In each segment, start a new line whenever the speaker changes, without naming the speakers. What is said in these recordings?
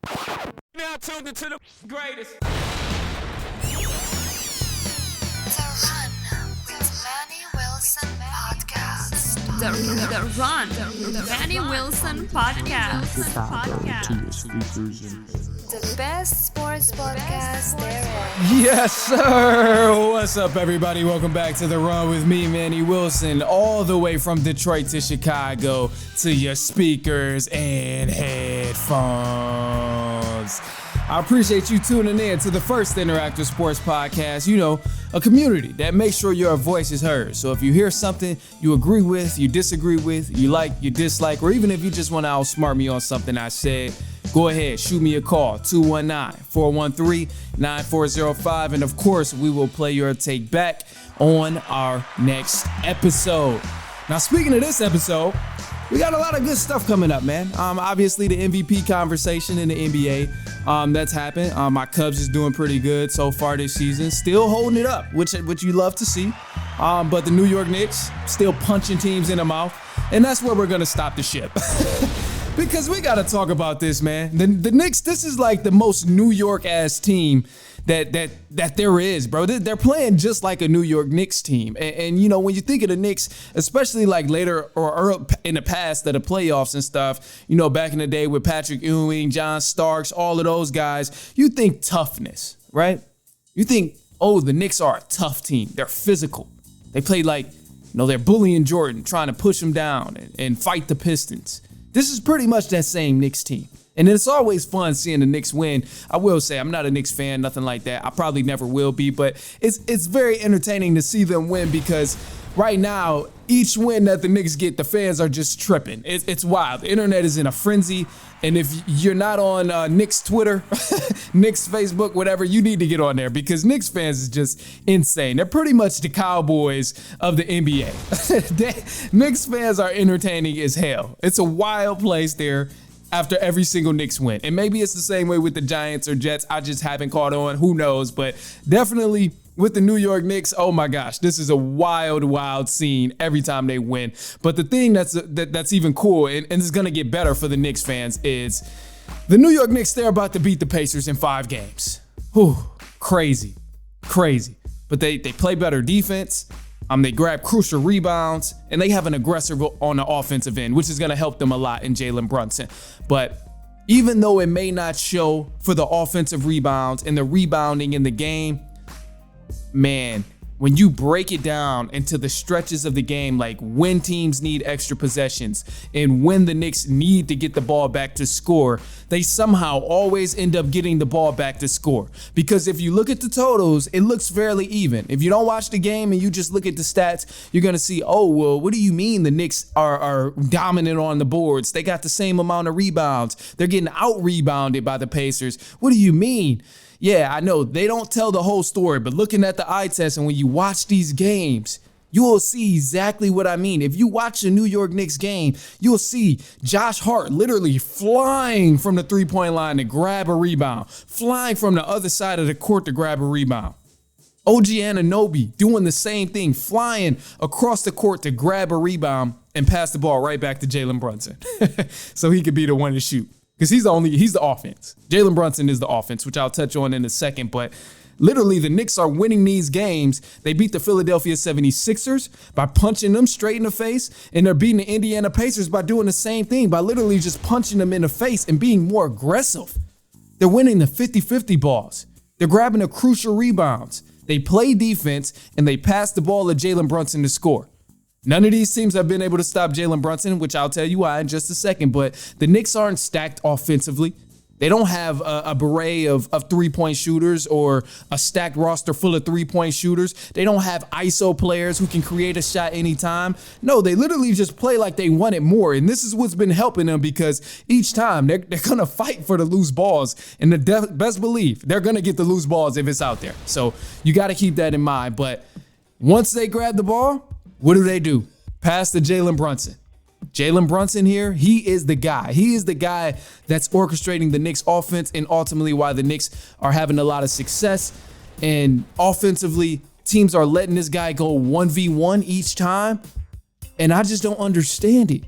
Now tuned into the greatest.
The Run with Manny Wilson podcast.
The Run, the Manny Wilson podcast.
The best sports podcast there is.
Yes, sir. What's up, everybody? Welcome back to The Run with me, Manny Wilson, all the way from Detroit to Chicago to your speakers and headphones. I appreciate you tuning in to the first interactive sports podcast, a community that makes sure your voice is heard. So if you hear something you agree with, you disagree with, you like, you dislike, or even if you just want to outsmart me on something I said, go ahead, shoot me a call, 219-413-9405. And of course, we will play your take back on our next episode. Now, speaking of this episode, we got a lot of good stuff coming up, man. Obviously, the MVP conversation in the NBA, that's happened. My Cubs is doing pretty good so far this season. Still holding it up, which you love to see. But the New York Knicks still punching teams in the mouth. And that's where we're going to stop the ship. Because we got to talk about this, man. The Knicks, this is like the most New York-ass team that there is, bro. They're playing just like a New York Knicks team. And when you think of the Knicks, especially like later or in the past of the playoffs and stuff, back in the day with Patrick Ewing, John Starks, all of those guys, you think toughness, right? You think, the Knicks are a tough team. They're physical. They play like, they're bullying Jordan, trying to push him down and fight the Pistons. This is pretty much that same Knicks team. And it's always fun seeing the Knicks win. I will say I'm not a Knicks fan, nothing like that. I probably never will be, but it's very entertaining to see them win because right now, each win that the Knicks get, the fans are just tripping. It's wild. The internet is in a frenzy. And if you're not on Knicks Twitter, Knicks Facebook, whatever, you need to get on there because Knicks fans is just insane. They're pretty much the Cowboys of the NBA. Knicks fans are entertaining as hell. It's a wild place there after every single Knicks win. And maybe it's the same way with the Giants or Jets. I just haven't caught on. Who knows? But definitely with the New York Knicks, oh my gosh, this is a wild, wild scene every time they win. But the thing that's even cool, and it's going to get better for the Knicks fans, is the New York Knicks, they're about to beat the Pacers in 5 games. Whew, crazy. But they play better defense. They grab crucial rebounds, and they have an aggressor on the offensive end, which is going to help them a lot in Jalen Brunson. But even though it may not show for the offensive rebounds and the rebounding in the game, man, when you break it down into the stretches of the game, like when teams need extra possessions and when the Knicks need to get the ball back to score, they somehow always end up getting the ball back to score. Because if you look at the totals, it looks fairly even. If you don't watch the game and you just look at the stats, you're going to see, what do you mean the Knicks are dominant on the boards? They got the same amount of rebounds. They're getting out-rebounded by the Pacers. What do you mean? Yeah, I know they don't tell the whole story, but looking at the eye test and when you watch these games, you will see exactly what I mean. If you watch a New York Knicks game, you'll see Josh Hart literally flying from the three-point line to grab a rebound, flying from the other side of the court to grab a rebound. OG Anunoby doing the same thing, flying across the court to grab a rebound and pass the ball right back to Jalen Brunson so he could be the one to shoot. Because he's the offense. Jalen Brunson is the offense, which I'll touch on in a second. But literally, the Knicks are winning these games. They beat the Philadelphia 76ers by punching them straight in the face. And they're beating the Indiana Pacers by doing the same thing, by literally just punching them in the face and being more aggressive. They're winning the 50-50 balls. They're grabbing the crucial rebounds. They play defense, and they pass the ball to Jalen Brunson to score. None of these teams have been able to stop Jalen Brunson, which I'll tell you why in just a second, but the Knicks aren't stacked offensively. They don't have a beret of three-point shooters or a stacked roster full of three-point shooters. They don't have ISO players who can create a shot anytime. No, they literally just play like they want it more, and this is what's been helping them because each time they're going to fight for the loose balls, and best believe they're going to get the loose balls if it's out there. So you got to keep that in mind, but once they grab the ball, what do? Pass to Jalen Brunson. Jalen Brunson here, he is the guy. He is the guy that's orchestrating the Knicks offense and ultimately why the Knicks are having a lot of success. And offensively, teams are letting this guy go 1v1 each time. And I just don't understand it.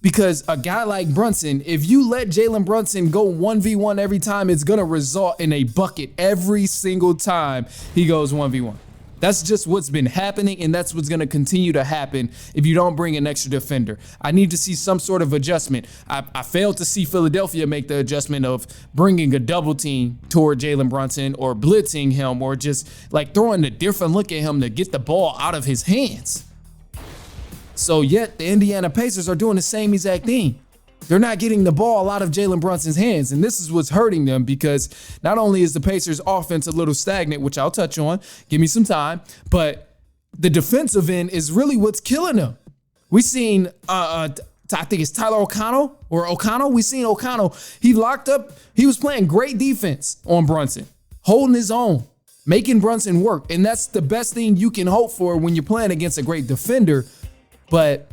Because a guy like Brunson, if you let Jalen Brunson go 1v1 every time, it's going to result in a bucket every single time he goes 1v1. That's just what's been happening, and that's what's going to continue to happen if you don't bring an extra defender. I need to see some sort of adjustment. I failed to see Philadelphia make the adjustment of bringing a double team toward Jalen Brunson or blitzing him or just like throwing a different look at him to get the ball out of his hands. So yet the Indiana Pacers are doing the same exact thing. They're not getting the ball out of Jalen Brunson's hands, and this is what's hurting them because not only is the Pacers offense a little stagnant, which I'll touch on, give me some time, but the defensive end is really what's killing them. We've seen, I think it's Tyler O'Connell. We seen O'Connell. He locked up. He was playing great defense on Brunson, holding his own, making Brunson work, and that's the best thing you can hope for when you're playing against a great defender. But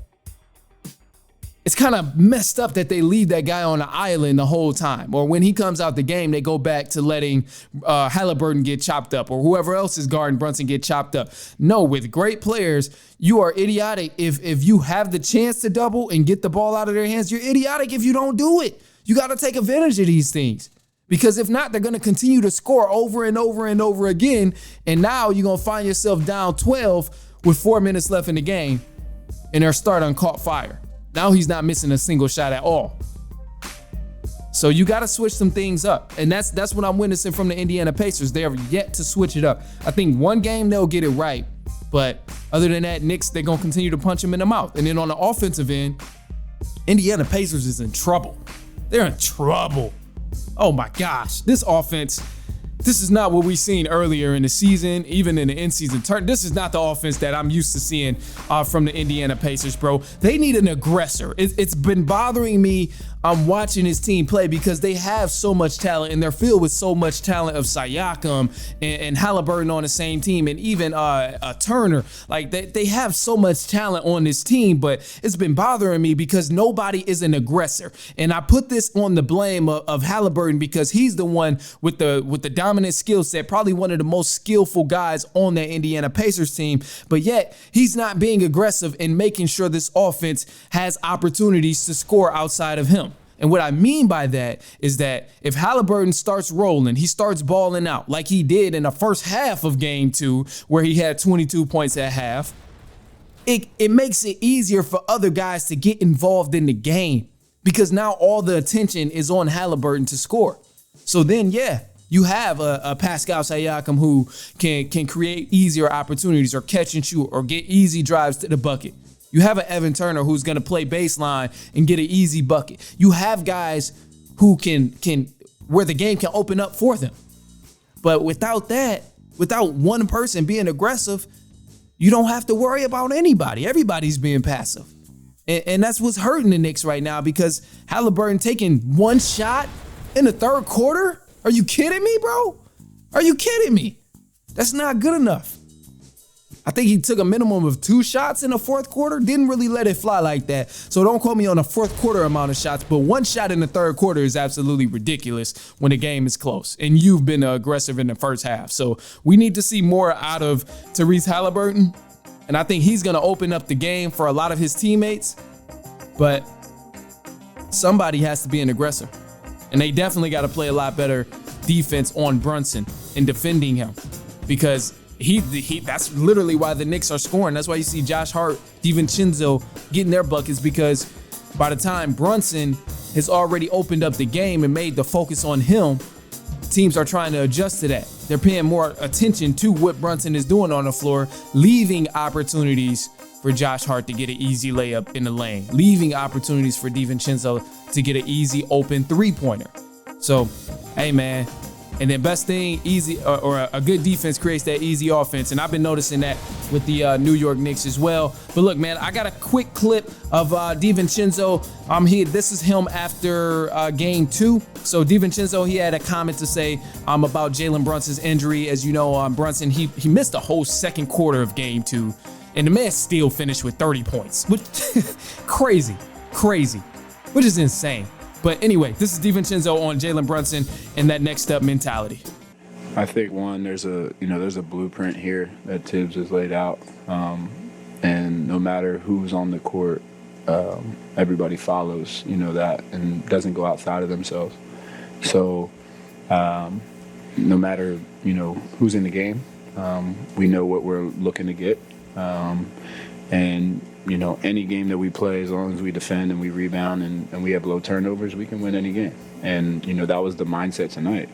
it's kind of messed up that they leave that guy on the island the whole time. Or when he comes out the game, they go back to letting Halliburton get chopped up or whoever else is guarding Brunson get chopped up. No, with great players, you are idiotic if you have the chance to double and get the ball out of their hands. You're idiotic if you don't do it. You got to take advantage of these things. Because if not, they're going to continue to score over and over and over again. And now you're going to find yourself down 12 with 4 minutes left in the game. And their starter caught fire. Now he's not missing a single shot at all. So you got to switch some things up. And that's what I'm witnessing from the Indiana Pacers. They have yet to switch it up. I think one game they'll get it right. But other than that, Knicks, they're going to continue to punch him in the mouth. And then on the offensive end, Indiana Pacers is in trouble. They're in trouble. Oh my gosh. This offense, this is not what we seen earlier in the season, even in the in-season turn. This is not the offense that I'm used to seeing from the Indiana Pacers, bro. They need an aggressor. It's been bothering me watching his team play because they have so much talent and they're filled with so much talent of Siakam and Halliburton on the same team and even Turner. Like they have so much talent on this team, but it's been bothering me because nobody is an aggressor. And I put this on the blame of Halliburton because he's the one with the dominant skill set, probably one of the most skillful guys on that Indiana Pacers team, but yet he's not being aggressive and making sure this offense has opportunities to score outside of him. And what I mean by that is that if Halliburton starts rolling, he starts balling out like he did in the first half of game 2, where he had 22 points at half, it makes it easier for other guys to get involved in the game because now all the attention is on Halliburton to score. So then, yeah, you have a Pascal Siakam who can create easier opportunities or catch and shoot or get easy drives to the bucket. You have an Evan Turner who's going to play baseline and get an easy bucket. You have guys who can where the game can open up for them. But without that, without one person being aggressive, you don't have to worry about anybody. Everybody's being passive. And that's what's hurting the Knicks right now because Halliburton taking one shot in the third quarter? Are you kidding me, bro? Are you kidding me? That's not good enough. I think he took a minimum of 2 shots in the fourth quarter. Didn't really let it fly like that. So don't quote me on the fourth quarter amount of shots, but 1 shot in the third quarter is absolutely ridiculous when the game is close. And you've been aggressive in the first half. So we need to see more out of Tyrese Halliburton. And I think he's going to open up the game for a lot of his teammates. But somebody has to be an aggressor. And they definitely got to play a lot better defense on Brunson in defending him because that's literally why the Knicks are scoring. That's why you see Josh Hart, DiVincenzo getting their buckets because by the time Brunson has already opened up the game and made the focus on him, teams are trying to adjust to that. They're paying more attention to what Brunson is doing on the floor, leaving opportunities for Josh Hart to get an easy layup in the lane, leaving opportunities for DiVincenzo to get an easy open 3-pointer. So, hey man, and then best thing, easy or a good defense creates that easy offense. And I've been noticing that with the New York Knicks as well. But look, man, I got a quick clip of DiVincenzo. This is him after game 2. So DiVincenzo, he had a comment to say about Jalen Brunson's injury. As you know, Brunson, he missed the whole second quarter of game 2. And the man still finished with 30 points, which crazy, which is insane. But anyway, this is DiVincenzo on Jalen Brunson and that next step mentality.
I think there's a blueprint here that Tibbs has laid out, and no matter who's on the court, everybody follows, that and doesn't go outside of themselves. So no matter, who's in the game, we know what we're looking to get. And, any game that we play, as long as we defend and we rebound and we have low turnovers, we can win any game. And, that was the mindset tonight.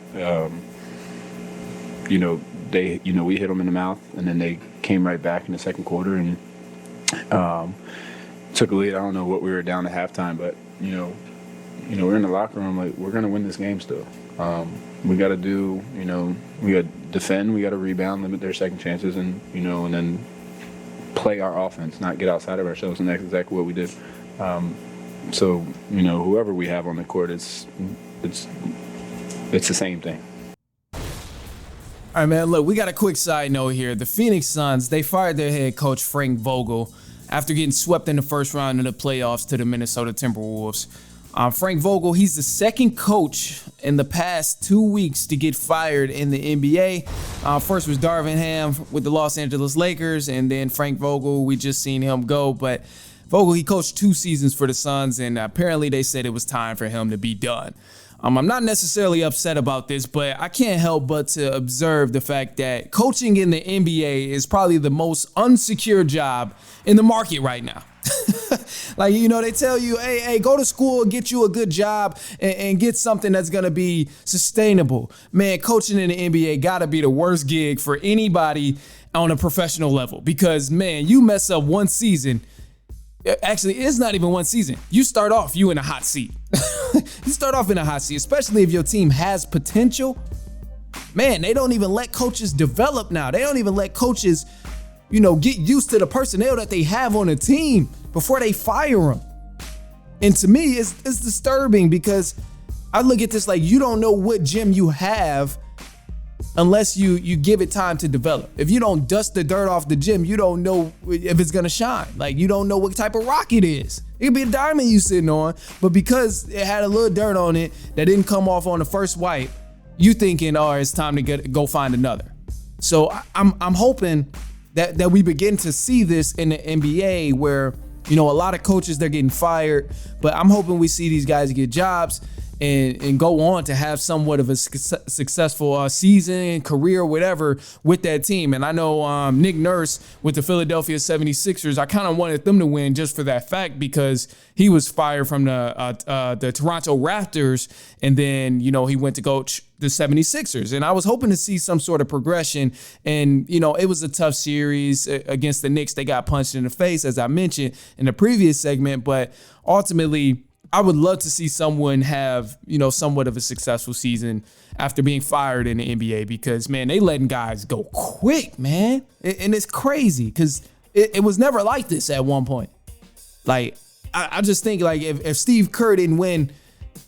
We hit them in the mouth, and then they came right back in the second quarter and took a lead. I don't know what we were down at halftime, but, we're in the locker room, like, we're going to win this game still. We got to do, we got to defend, we got to rebound, limit their second chances, and, and then play our offense, not get outside of ourselves, and that's exactly what we did. So, whoever we have on the court, it's the same thing.
All right, man, look, we got a quick side note here. The Phoenix Suns, they fired their head coach, Frank Vogel, after getting swept in the first round of the playoffs to the Minnesota Timberwolves. Frank Vogel, he's the second coach in the past 2 weeks to get fired in the NBA. First was Darvin Ham with the Los Angeles Lakers, and then Frank Vogel, we just seen him go. But Vogel, he coached 2 seasons for the Suns, and apparently they said it was time for him to be done. I'm not necessarily upset about this, but I can't help but to observe the fact that coaching in the NBA is probably the most unsecure job in the market right now. Like, they tell you, hey, go to school, get you a good job, and get something that's going to be sustainable. Man, coaching in the NBA got to be the worst gig for anybody on a professional level because, man, you mess up one season. Actually, it's not even one season. You start off, you in a hot seat. You start off in a hot seat, especially if your team has potential. Man, they don't even let coaches develop now. They don't even let coaches, get used to the personnel that they have on a team before they fire them. And to me, it's disturbing because I look at this like you don't know what gym you have unless you give it time to develop. If you don't dust the dirt off the gym, you don't know if it's gonna shine. Like, you don't know what type of rock it is. It could be a diamond you sitting on, but because it had a little dirt on it that didn't come off on the first wipe, you thinking, oh, it's time to go find another. So I'm hoping that we begin to see this in the NBA where, a lot of coaches, they're getting fired, but I'm hoping we see these guys get jobs and go on to have somewhat of a successful season, career, whatever with that team. And I know Nick Nurse with the Philadelphia 76ers, I kind of wanted them to win just for that fact because he was fired from the Toronto Raptors, and then, he went to coach the 76ers. And I was hoping to see some sort of progression. And, it was a tough series against the Knicks. They got punched in the face, as I mentioned in the previous segment. But ultimately, I would love to see someone have, somewhat of a successful season after being fired in the NBA because, man, they letting guys go quick, man. And it's crazy because it was never like this at one point. Like, I just think, like, if Steve Kerr didn't win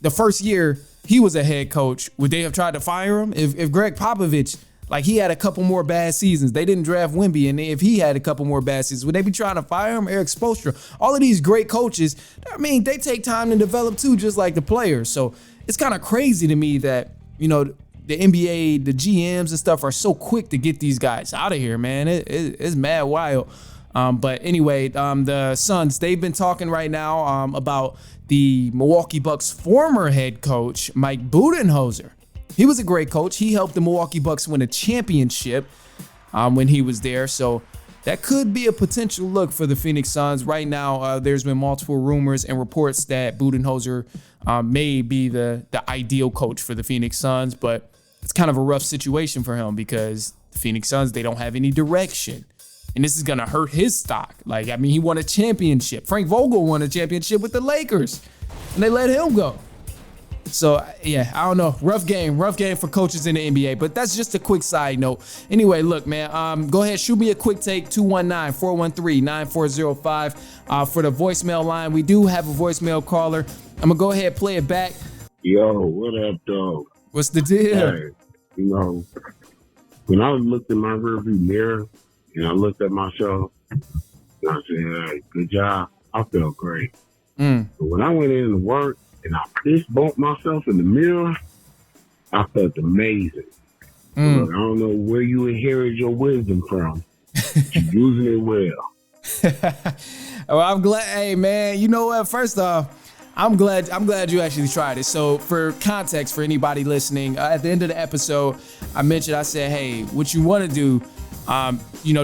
the first year he was a head coach, would they have tried to fire him? If Greg Popovich, like, he had a couple more bad seasons, they didn't draft Wemby, and if he had a couple more bad seasons, would they be trying to fire him? Eric Spoelstra, all of these great coaches, I mean, they take time to develop too, just like the players. So it's kind of crazy to me that, the NBA, the GMs and stuff are so quick to get these guys out of here, man. It's mad wild. But anyway, the Suns, they've been talking right now about the Milwaukee Bucks former head coach, Mike Budenholzer. He was a great coach. He helped the Milwaukee Bucks win a championship when he was there. So that could be a potential look for the Phoenix Suns. Right now, there's been multiple rumors and reports that Budenholzer may be the ideal coach for the Phoenix Suns, but it's kind of a rough situation for him because the Phoenix Suns, they don't have any direction. And this is going to hurt his stock. Like, I mean, he won a championship. Frank Vogel won a championship with the Lakers, and they let him go. So, yeah, I don't know. Rough game for coaches in the NBA. But that's just a quick side note. Anyway, look, man, go ahead, shoot me a quick take, 219-413-9405 for the voicemail line. We do have a voicemail caller. I'm going to go ahead and play it back.
Yo, what up, dog?
What's the deal?
Hey, when I looked in my rearview mirror and I looked at myself, and I said, hey, good job. I felt great. But when I went in to work, and I fist bumped myself in the mirror, I felt amazing. Look, I don't know where you inherited your wisdom from. You're using it well.
Well, I'm glad. Hey, man, you know what? First off, I'm glad you actually tried it. So for context, for anybody listening, at the end of the episode, I said, hey, what you want to do,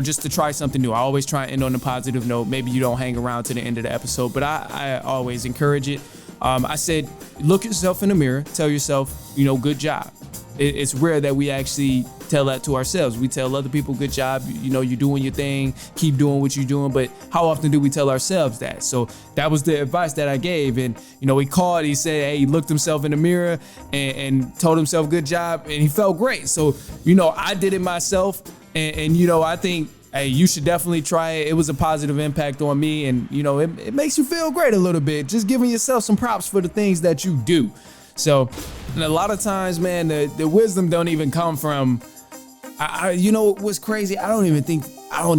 just to try something new. I always try and end on a positive note. Maybe you don't hang around to the end of the episode, but I always encourage it. I said, look yourself in the mirror, tell yourself, good job. It's rare that we actually tell that to ourselves. We tell other people, good job, you're doing your thing, keep doing what you're doing, but how often do we tell ourselves that? So that was the advice that I gave. And, he called, he said, hey, he looked himself in the mirror and told himself good job, and he felt great. So, I did it myself, and I think, hey, you should definitely try it. It was a positive impact on me, and, it makes you feel great a little bit, just giving yourself some props for the things that you do. So, and a lot of times, man, the wisdom don't even come from, what's crazy? I don't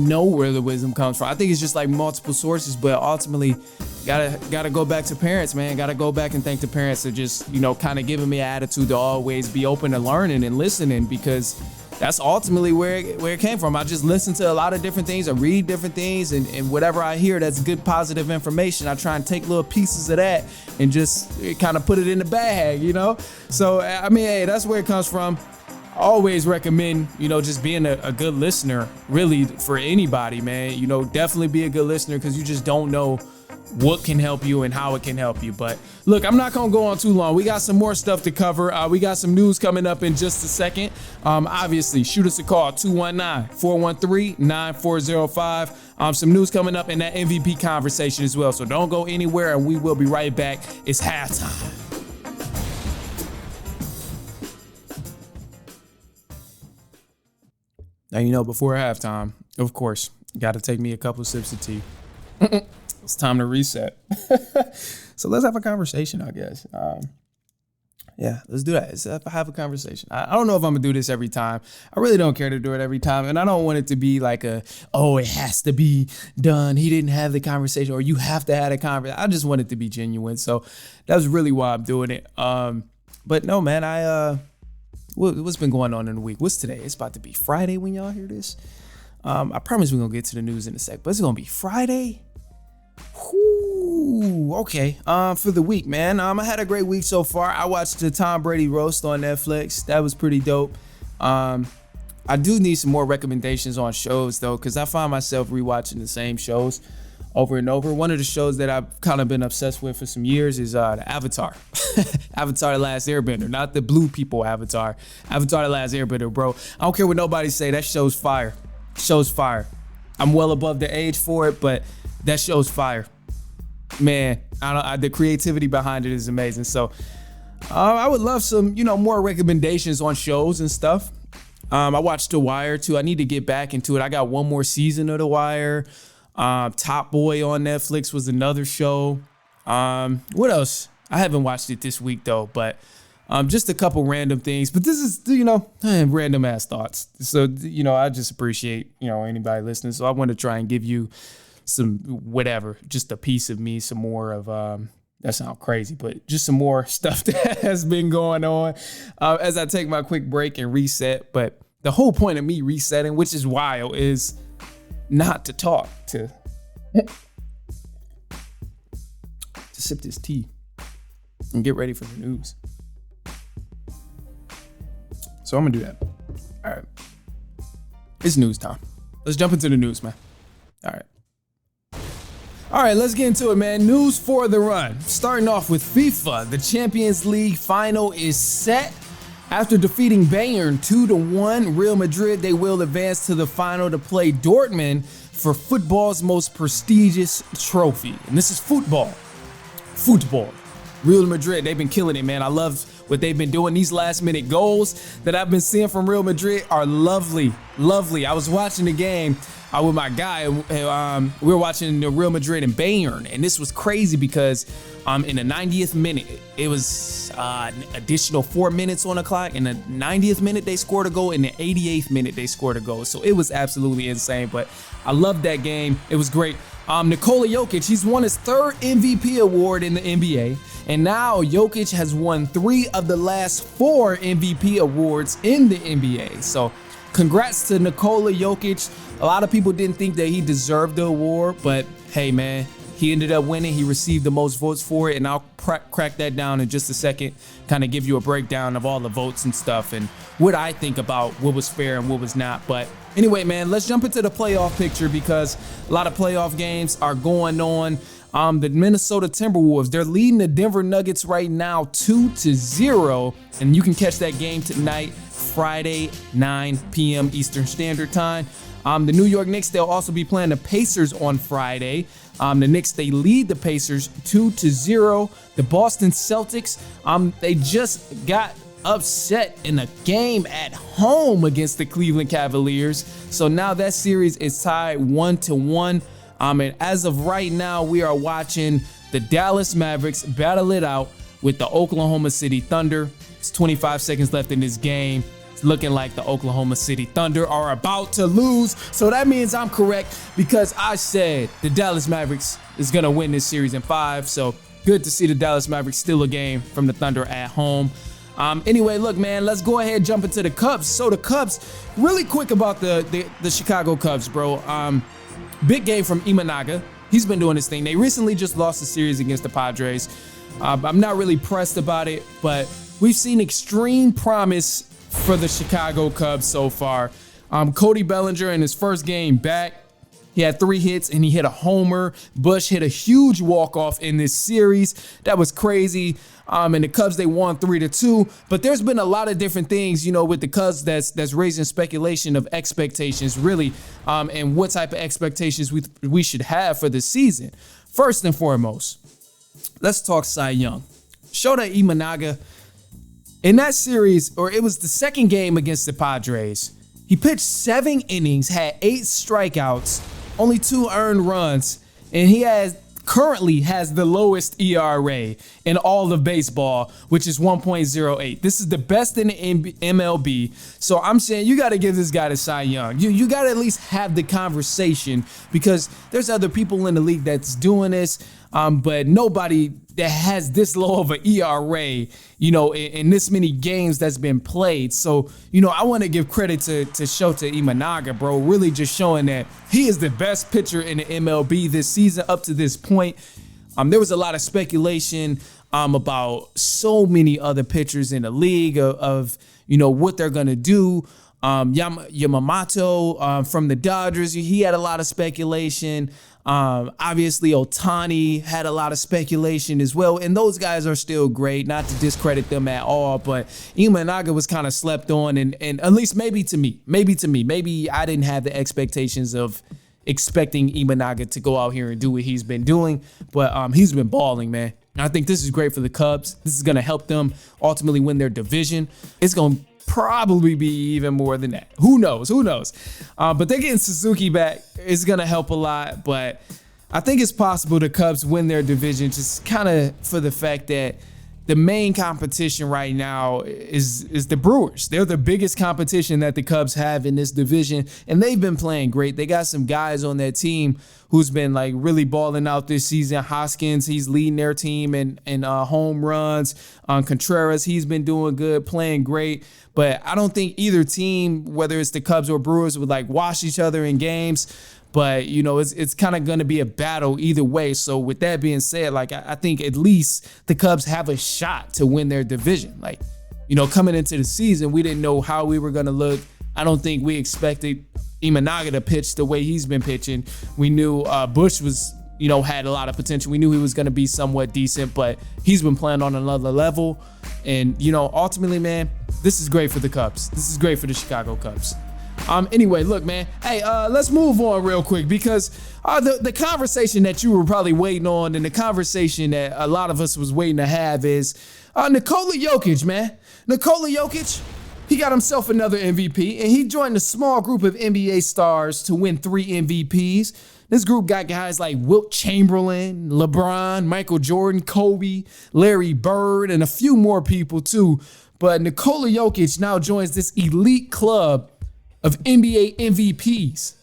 know where the wisdom comes from. I think it's just like multiple sources, but ultimately gotta go back to parents, man. Gotta go back and thank the parents for just, kind of giving me an attitude to always be open to learning and listening, because that's ultimately where it came from. I just listen to a lot of different things. I read different things, and whatever I hear that's good, positive information, I try and take little pieces of that and just kind of put it in the bag, So, I mean, hey, that's where it comes from. I always recommend, just being a good listener, really, for anybody, man. Definitely be a good listener, because you just don't know what can help you and how it can help you. But look, I'm not gonna go on too long. We got some more stuff to cover. We got some news coming up in just a second. Obviously, shoot us a call, 219-413-9405. Some news coming up in that MVP conversation as well. So don't go anywhere, and we will be right back. It's halftime. Now, before halftime, of course, got to take me a couple of sips of tea. It's time to reset. So let's have a conversation, I guess. Let's do that. Let's have a conversation. I don't know if I'm going to do this every time. I really don't care to do it every time. And I don't want it to be like it has to be done. He didn't have the conversation, or you have to have a conversation. I just want it to be genuine. So that's really why I'm doing it. But no, man, what's been going on in the week? What's today? It's about to be Friday when y'all hear this. I promise we're going to get to the news in a sec, but it's going to be Friday. Whew, okay. For the week, man. I had a great week so far. I watched the Tom Brady roast on Netflix. That was pretty dope. I do need some more recommendations on shows, though, because I find myself rewatching the same shows over and over. One of the shows that I've kind of been obsessed with for some years is the Avatar. Avatar The Last Airbender, not the blue people Avatar. Avatar The Last Airbender, bro. I don't care what nobody say. That show's fire. Show's fire. I'm well above the age for it, but that show's fire. Man, the creativity behind it is amazing. So I would love some, more recommendations on shows and stuff. I watched The Wire too. I need to get back into it. I got one more season of The Wire. Top Boy on Netflix was another show. What else? I haven't watched it this week though, but just a couple random things. But this is, random ass thoughts. So, I just appreciate, anybody listening. So I want to try and give you some whatever, just a piece of me, some more of, that sounds crazy, but just some more stuff that has been going on as I take my quick break and reset. But the whole point of me resetting, which is wild, is not to talk, to sip this tea and get ready for the news. So I'm gonna do that. All right. It's news time. Let's jump into the news, man. All right, let's get into it, man. News for the run. Starting off with FIFA. The Champions League final is set. After defeating Bayern 2-1, Real Madrid, they will advance to the final to play Dortmund for football's most prestigious trophy. And this is football. Football. Real Madrid, they've been killing it, man. I love what they've been doing. These last minute goals that I've been seeing from Real Madrid are lovely, lovely. I was watching the game with my guy. We were watching the Real Madrid and Bayern, and this was crazy because in the 90th minute, it was an additional 4 minutes on the clock. In the 90th minute, they scored a goal. In the 88th minute, they scored a goal. So it was absolutely insane, but I loved that game. It was great. Nikola Jokic, he's won his third MVP award in the NBA, and now Jokic has won 3 of the last 4 MVP awards in the NBA. So congrats to Nikola Jokic. A lot of people didn't think that he deserved the award, but hey, man, he ended up winning. He received the most votes for it, and I'll crack that down in just a second, kind of give you a breakdown of all the votes and stuff and what I think about what was fair and what was not. But anyway, man, let's jump into the playoff picture because a lot of playoff games are going on. The Minnesota Timberwolves, they're leading the Denver Nuggets right now 2-0, and you can catch that game tonight, Friday, 9 p.m. Eastern Standard Time. The New York Knicks, they'll also be playing the Pacers on Friday. The Knicks, they lead the Pacers 2-0. The Boston Celtics, they just got upset in a game at home against the Cleveland Cavaliers. So now that series is tied 1-1. And as of right now, we are watching the Dallas Mavericks battle it out with the Oklahoma City Thunder. It's 25 seconds left in this game. It's looking like the Oklahoma City Thunder are about to lose. So that means I'm correct because I said the Dallas Mavericks is going to win this series in 5. So good to see the Dallas Mavericks steal a game from the Thunder at home. Anyway, look, man, let's go ahead and jump into the Cubs. So the Cubs, really quick about the Chicago Cubs, bro. Big game from Imanaga. He's been doing his thing. They recently just lost the series against the Padres. I'm not really pressed about it, but we've seen extreme promise for the Chicago Cubs so far. Cody Bellinger in his first game back, he had 3 hits and he hit a homer. Bush hit a huge walk-off in this series. That was crazy. And the Cubs, they won 3-2. But there's been a lot of different things, with the Cubs that's raising speculation of expectations, really, and what type of expectations we should have for the season. First and foremost, let's talk Cy Young. Shota Imanaga, in that series, or it was the second game against the Padres, he pitched 7 innings, had 8 strikeouts, only 2 earned runs, and he currently has the lowest ERA in all of baseball, which is 1.08. This is the best in the MLB. So I'm saying you got to give this guy to Cy Young. You got to at least have the conversation because there's other people in the league that's doing this, but nobody that has this low of an ERA, in this many games that's been played. So, I want to give credit to Shota Imanaga, bro, really just showing that he is the best pitcher in the MLB this season up to this point. There was a lot of speculation about so many other pitchers in the league of what they're going to do. Yamamoto from the Dodgers, he had a lot of speculation. Obviously, Ohtani had a lot of speculation as well, and those guys are still great, not to discredit them at all, but Imanaga was kind of slept on, and at least maybe to me, maybe I didn't have the expectations of expecting Imanaga to go out here and do what he's been doing, but he's been balling, man. I think this is great for the Cubs. This is going to help them ultimately win their division. It's going to probably be even more than that. Who knows? But they're getting Suzuki back. It's going to help a lot. But I think it's possible the Cubs win their division just kind of for the fact that the main competition right now is the Brewers. They're the biggest competition that the Cubs have in this division, and they've been playing great. They got some guys on that team who's been really balling out this season. Hoskins, he's leading their team in home runs. Contreras, he's been doing good, playing great. But I don't think either team, whether it's the Cubs or Brewers, would wash each other in games. But, it's kind of going to be a battle either way. So with that being said, I think at least the Cubs have a shot to win their division. Coming into the season, we didn't know how we were going to look. I don't think we expected Imanaga to pitch the way he's been pitching. We knew Bush was, had a lot of potential. We knew he was going to be somewhat decent, but he's been playing on another level. And, ultimately, man, this is great for the Cubs. This is great for the Chicago Cubs. Anyway, look, man. Hey, let's move on real quick because the conversation that you were probably waiting on and the conversation that a lot of us was waiting to have is Nikola Jokic, man. Nikola Jokic, he got himself another MVP, and he joined a small group of NBA stars to win 3 MVPs. This group got guys like Wilt Chamberlain, LeBron, Michael Jordan, Kobe, Larry Bird, and a few more people too. But Nikola Jokic now joins this elite club of NBA MVPs.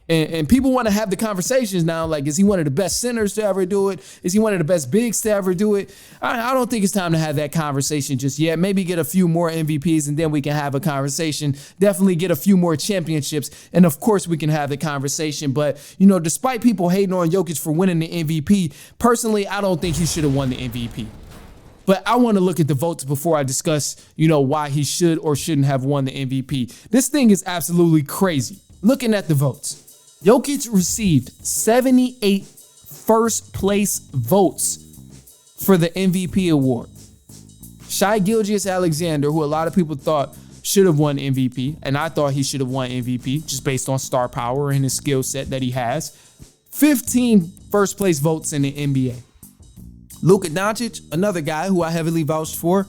And people want to have the conversations now, like, is he one of the best centers to ever do it? Is he one of the best bigs to ever do it? I don't think it's time to have that conversation just yet. Maybe get a few more MVPs and then we can have a conversation. Definitely get a few more championships. And of course we can have the conversation. But, despite people hating on Jokic for winning the MVP, personally, I don't think he should have won the MVP. But I want to look at the votes before I discuss, why he should or shouldn't have won the MVP. This thing is absolutely crazy. Looking at the votes. Jokic received 78 first place votes for the MVP award. Shai Gilgeous-Alexander, who a lot of people thought should have won MVP, and I thought he should have won MVP just based on star power and his skill set that he has. 15 first place votes in the NBA. Luka Doncic, another guy who I heavily vouched for,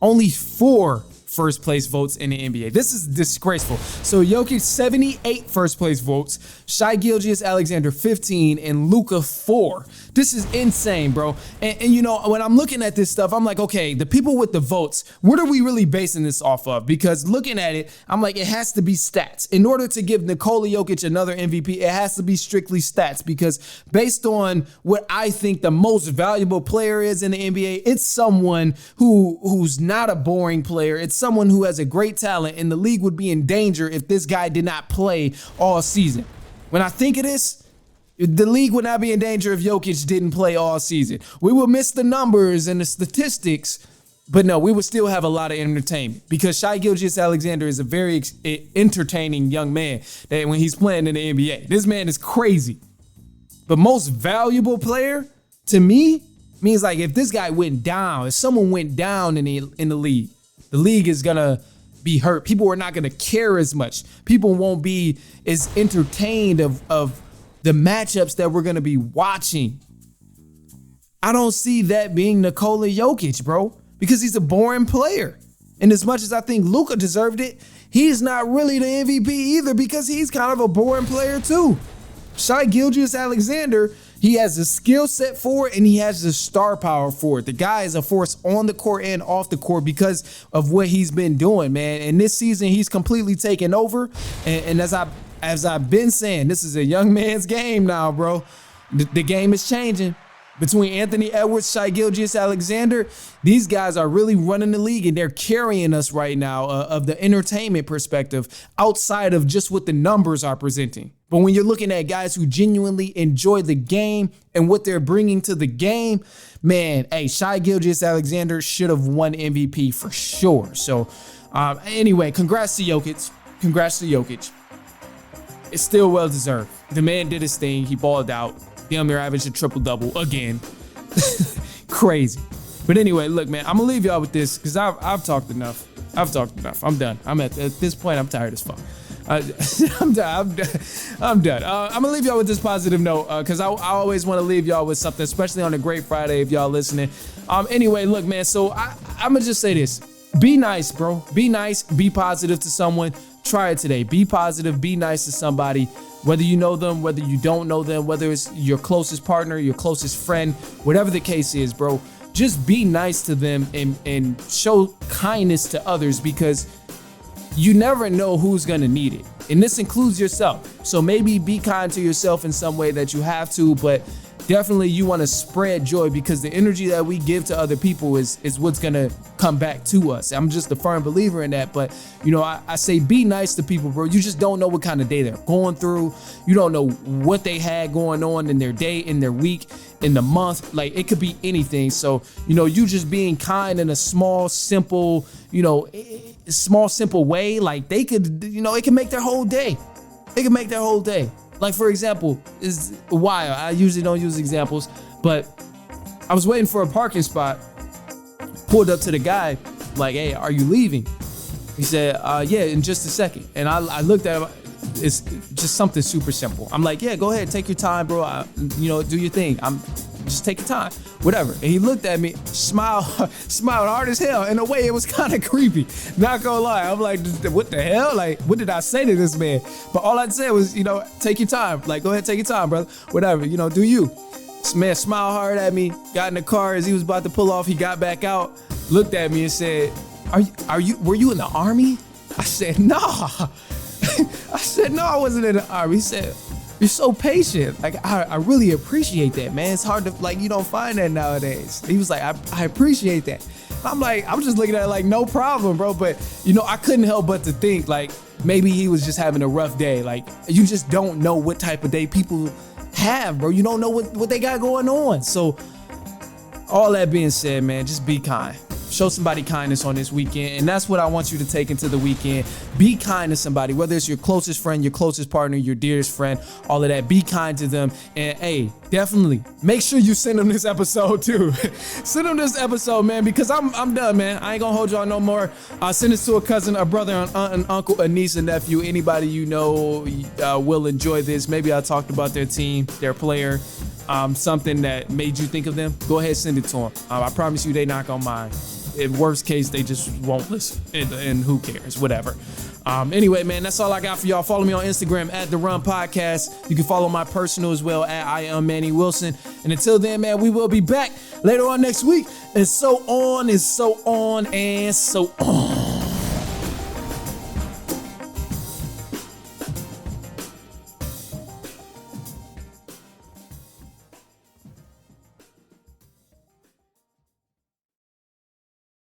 only 4 first place votes in the NBA. This is disgraceful. So Jokic 78 first place votes, Shai Gilgeous-Alexander 15, and Luka 4. This is insane, bro. And when I'm looking at this stuff, I'm like, okay, the people with the votes, what are we really basing this off of? Because looking at it, I'm like, it has to be stats. In order to give Nikola Jokic another MVP, it has to be strictly stats, because based on what I think the most valuable player is in the NBA, it's someone who's not a boring player. It's someone who has a great talent, and the league would be in danger if this guy did not play all season. When I think of this, the league would not be in danger if Jokic didn't play all season. We would miss the numbers and the statistics, but no, we would still have a lot of entertainment, because Shai Gilgeous-Alexander is a very entertaining young man that when he's playing in the NBA. This man is crazy. But most valuable player, to me, means like if this guy went down, if someone went down in the league is going to be hurt. People are not going to care as much. People won't be as entertained of the matchups that we're going to be watching. I don't see that being Nikola Jokic, bro, because he's a boring player. And as much as I think Luka deserved it, he's not really the MVP either, because he's kind of a boring player too. Shai Gilgeous-Alexander, he has the skill set for it and he has the star power for it. The guy is a force on the court and off the court because of what he's been doing, man. And this season, he's completely taken over. And as I've been saying, this is a young man's game now, bro. The game is changing. Between Anthony Edwards, Shai Gilgeous-Alexander, these guys are really running the league, and they're carrying us right now of the entertainment perspective outside of just what the numbers are presenting. But when you're looking at guys who genuinely enjoy the game and what they're bringing to the game, man, hey, Shai Gilgeous-Alexander should have won MVP for sure. So anyway, congrats to Jokic. Congrats to Jokic. It's still well-deserved. The man did his thing. He balled out. Damn near averaged a triple-double again. Crazy. But anyway, look, man, I'm going to leave y'all with this because I've talked enough. I'm done. At this point, I'm tired as fuck. I'm done. I'm done. I'm going to leave y'all with this positive note because I always want to leave y'all with something, especially on a great Friday if y'all listening. Anyway, look, man, so I'm going to just say this. Be nice, bro. Be nice. Be positive to someone. Try it today. Be positive. Be nice to somebody. Whether you know them, whether you don't know them, whether it's your closest partner, your closest friend, whatever the case is, bro, just be nice to them and show kindness to others, because you never know who's gonna need it. And this includes yourself. So maybe be kind to yourself in some way that you have to, but definitely you want to spread joy, because the energy that we give to other people is what's going to come back to us. I'm just a firm believer in that. But, I say be nice to people, bro. You just don't know what kind of day they're going through. You don't know what they had going on in their day, in their week, in the month. Like, it could be anything. So, you just being kind in a small, simple way, like they could, it can make their whole day. It can make their whole day. Like, for example, is why I usually don't use examples, but I was waiting for a parking spot, pulled up to the guy, like, hey, are you leaving? He said, yeah, in just a second. And I looked at him. It's just something super simple. I'm like, yeah, go ahead, take your time, bro. Do your thing. Just take your time, whatever. And he looked at me, smiled hard as hell. In a way, it was kind of creepy. Not gonna lie. I'm like, what the hell? Like, what did I say to this man? But all I said was, take your time. Like, go ahead, take your time, brother. Whatever, do you. This man smiled hard at me, got in the car. As he was about to pull off, he got back out, looked at me and said, were you in the army? I said, nah. I said, no, I wasn't in the Army. He said, you're so patient. Like, I really appreciate that, man. It's hard to, like, you don't find that nowadays. He was like, I appreciate that. I'm like, I'm just looking at it like, no problem, bro. But, I couldn't help but to think, like, maybe he was just having a rough day. Like, you just don't know what type of day people have, bro. You don't know what they got going on. So, all that being said, man, just be kind. Show somebody kindness on this weekend, and that's what I want you to take into the weekend. Be kind to somebody, whether it's your closest friend, your closest partner, your dearest friend, all of that. Be kind to them, and hey, definitely make sure you send them this episode too. Send them this episode, man, because I'm done, man. I ain't gonna hold y'all no more. Send this to a cousin, a brother, an aunt, an uncle, a niece, a nephew, anybody you know will enjoy this. Maybe I talked about their team, their player, something that made you think of them. Go ahead, send it to them. I promise you, they not gonna mind. In worst case, they just won't listen, and who cares, whatever. Anyway, man, that's all I got for y'all. Follow me on Instagram at The Run Podcast. You can follow my personal as well at I am Manny Wilson. And until then, man, we will be back later on next week. And so on and so on and so on.